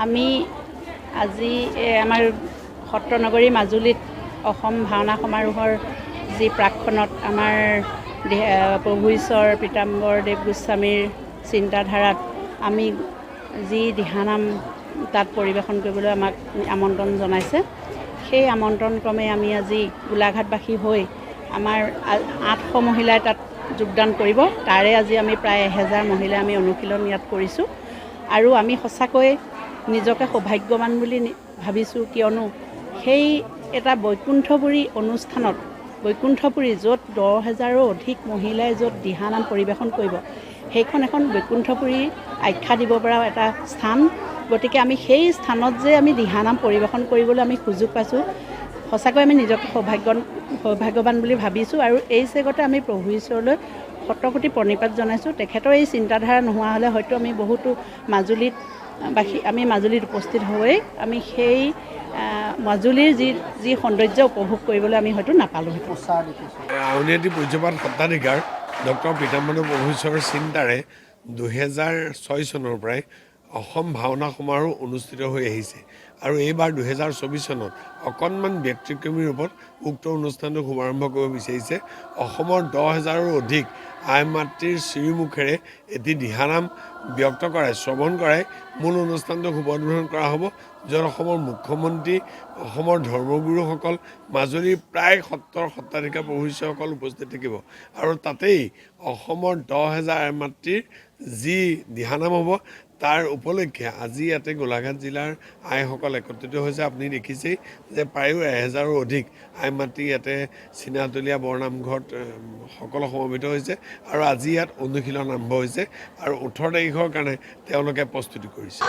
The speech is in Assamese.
আমি আজি আমাৰ সত্ৰনগৰী মাজুলীত অসম ভাওনা সমাৰোহৰ যি প্ৰাক্ষণত আমাৰ প্ৰভু ঈশ্বৰ পীতাম্বৰদেৱ গোস্বামীৰ চিন্তাধাৰাত আমি যি দিহানাম তাত পৰিৱেশন কৰিবলৈ আমাক আমন্ত্ৰণ জনাইছে, সেই আমন্ত্ৰণ ক্ৰমে আমি আজি গোলাঘাটবাসী হৈ আমাৰ 800 মহিলাই তাত যোগদান কৰিব। তাৰে আজি আমি প্ৰায় 1000 মহিলা আমি অনুশীলন ইয়াত কৰিছোঁ আৰু আমি সঁচাকৈ নিজকে সৌভাগ্যৱান বুলি ভাবিছোঁ, কিয়নো সেই এটা বৈকুণ্ঠপুৰী অনুষ্ঠানত বৈকুণ্ঠপুৰী য'ত 10,000ৰো অধিক মহিলাই য'ত দিহানাম পৰিৱেশন কৰিব, সেইখন এখন বৈকুণ্ঠপুৰী আখ্যা দিব পৰা এটা স্থান। গতিকে আমি সেই স্থানত যে আমি দিহানাম পৰিৱেশন কৰিবলৈ আমি সুযোগ পাইছোঁ, সঁচাকৈ আমি নিজকে সৌভাগ্যৱান বুলি ভাবিছোঁ আৰু এই চেগতে আমি প্ৰভু ঈশ্বৰলৈ শতকোটি প্ৰণিপাত জনাইছোঁ। তেখেতৰ এই চিন্তাধাৰা নোহোৱা হ'লে হয়তো আমি বহুতো মাজুলীত উপস্থিত হৈ আমি সেই মাজুলীৰ যি সৌন্দৰ্য উপভোগ কৰিবলৈ আমি হয়তো নাপালোঁ। আউনীআটী পূজ্যপাত সত্ৰাধিকাৰ ডক্টৰ পীতাম্বৰদেৱ প্ৰভু ঈশ্বৰৰ চিন্তাৰে 2006 চনৰ পৰাই অসম ভাওনা সমাৰোহ অনুষ্ঠিত হৈ আহিছে আৰু এইবাৰ 2024 চনত অকণমান ব্যতিক্ৰমী ৰূপত উক্ত অনুষ্ঠানটো শুভাৰম্ভ কৰিব বিচাৰিছে। অসমৰ 10,000ৰো অধিক আই মাতৃৰ শ্ৰীমুখেৰে এটি দিহানাম ব্যক্ত কৰাই শ্ৰৱণ কৰাই মূল অনুষ্ঠানটো শুভ উদ্বোধন কৰা হ'ব, য'ত অসমৰ মুখ্যমন্ত্ৰী, অসমৰ ধৰ্মগুৰুসকল, মাজুলীৰ প্ৰায় সত্ৰাধিকাৰ প্ৰভু ঈশ্বৰসকল উপস্থিত থাকিব আৰু তাতেই অসমৰ 10,000 আই মাতৃৰ যি দিহানাম হ'ব তাৰ উপলক্ষে আজি ইয়াতে গোলাঘাট জিলাৰ আইসকল একত্ৰিত হৈছে। আপুনি দেখিছেই যে প্ৰায় 1000ৰো অধিক আই মাতৃ ইয়াতে চিনাতলীয়া বৰনামঘৰত সকলো সমবেত হৈছে আৰু আজি ইয়াত অনুশীলন আৰম্ভ হৈছে আৰু 18 তাৰিখৰ কাৰণে তেওঁলোকে প্ৰস্তুতি কৰিছে।